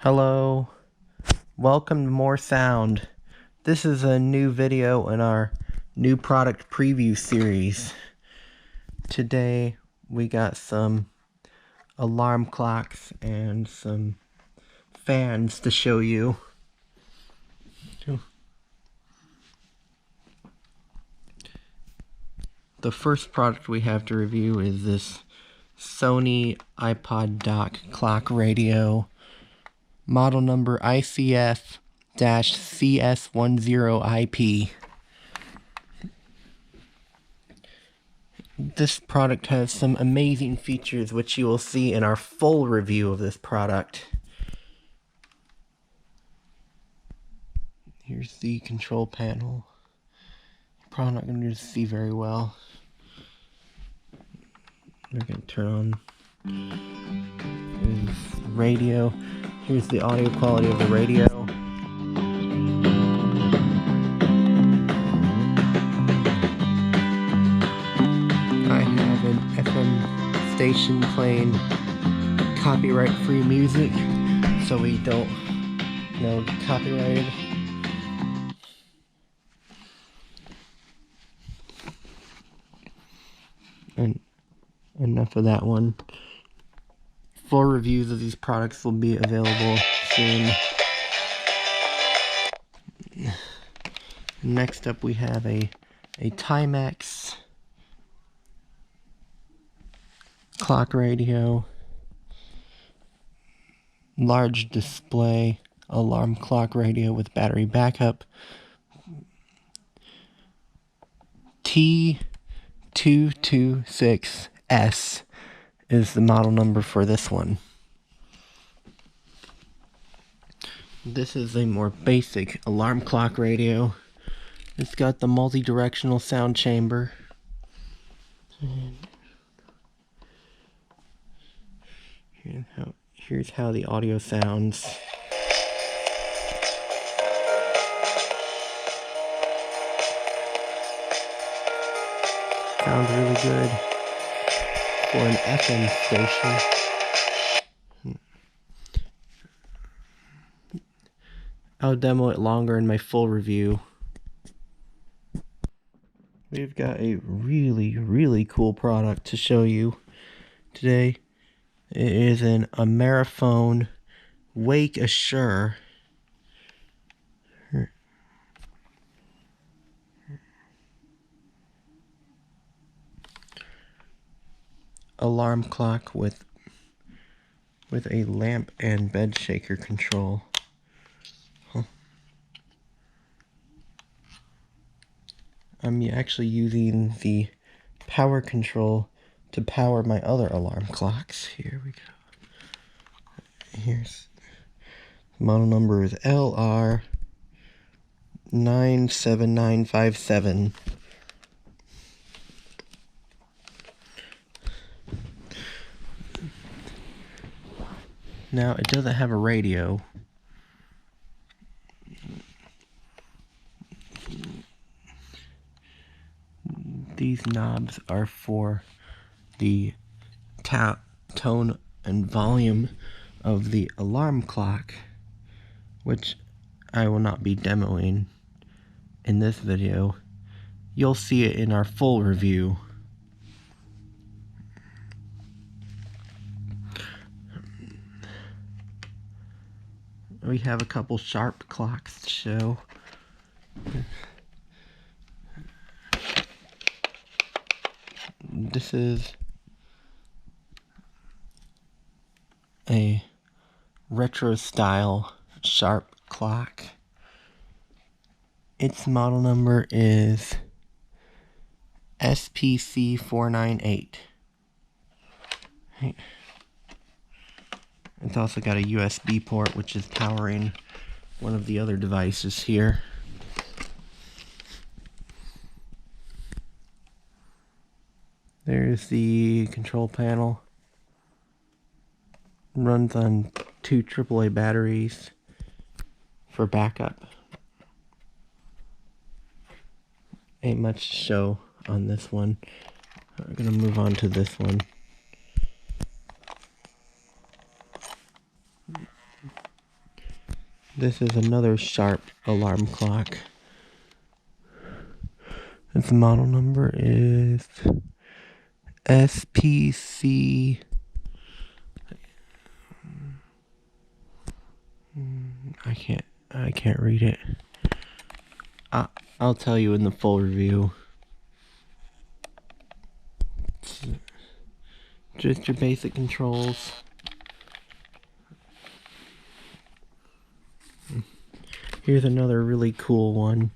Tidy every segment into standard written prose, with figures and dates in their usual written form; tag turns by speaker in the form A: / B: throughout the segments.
A: Hello, welcome to More Sound. This is a new video in our new product preview series. Today we got some alarm clocks and some fans to show you. The first product we have to review is this Sony iPod dock clock radio, model number ICF-CS10IP. This product has some amazing features which you will see in our full review of this product. Here's the control panel. Probably not going to see very well. We're going to turn on this radio. Here's the audio quality of the radio. I have an FM station playing copyright-free music, so we don't get copyrighted. And enough of that one. Full reviews of these products will be available soon. Next up we have a Timex clock radio, large display alarm clock radio with battery backup. T226S is the model number for this one. This is a more basic alarm clock radio. It's got the multi-directional sound chamber. Here's how the audio sounds. Sounds really good for an FM station. I'll demo it longer in my full review. We've got a really cool product to show you today. It is an Ameriphone Wake Assure. Alarm clock with a lamp and bed shaker control. I'm actually using the power control to power my other alarm clocks. Here we go. Here's model number is LR97957. Now it doesn't have a radio. These knobs are for the tone and volume of the alarm clock, which I will not be demoing in this video. You'll see it in our full review. We have a couple sharp clocks to show. This is a retro style sharp clock. Its model number is SPC498. It's also got a USB port, which is powering one of the other devices here. There's the control panel. Runs on 2 AAA batteries for backup. Ain't much to show on this one. We're gonna move on to this one. This is another Sharp alarm clock. Its model number is SPC. I can't read it. I'll tell you in the full review. It's just your basic controls. Here's another really cool one.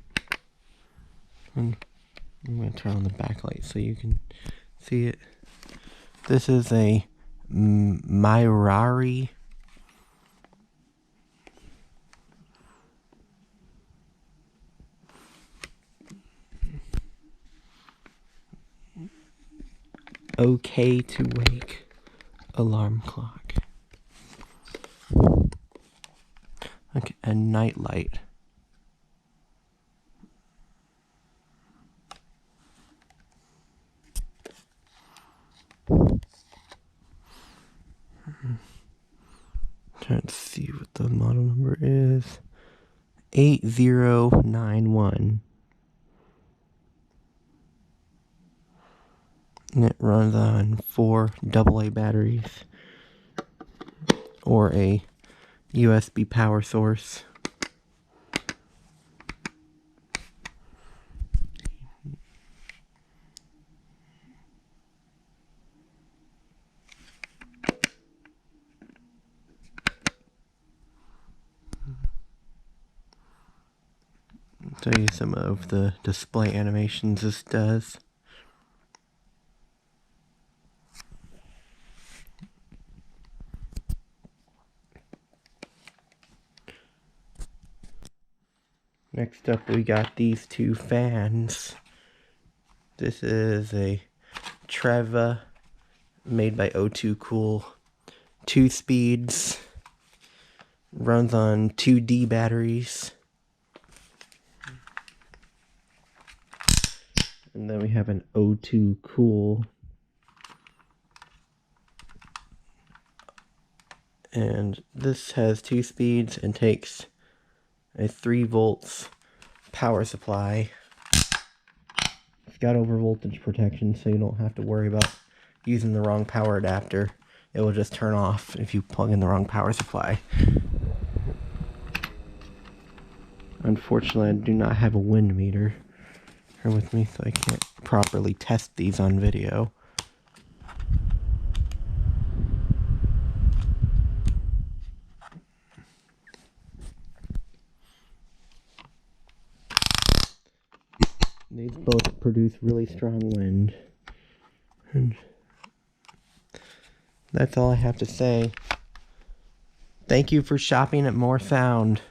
A: And I'm going to turn on the backlight so you can see it. This is a Myrari OK to Wake alarm clock. Okay, a night light. Trying to see what the model number is. 8091. And it runs on 4 AA batteries or a USB power source. I'll show you some of the display animations this does. Next up, we got these two fans. This is a Treva made by O2 Cool. 2 speeds. Runs on 2D batteries. And then we have an O2 Cool. And this has 2 speeds and takes a 3 volts power supply. It's got over voltage protection, so you don't have to worry about using the wrong power adapter. It will just turn off if you plug in the wrong power supply. Unfortunately, I do not have a wind meter here with me, so I can't properly test these on video. These both produce really strong wind. And that's all I have to say. Thank you for shopping at More Sound.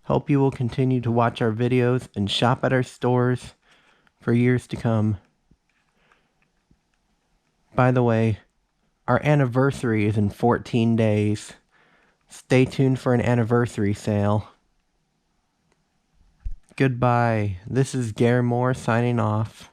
A: Hope you will continue to watch our videos and shop at our stores for years to come. By the way, our anniversary is in 14 days. Stay tuned for an anniversary sale. Goodbye. This is Gare Moore signing off.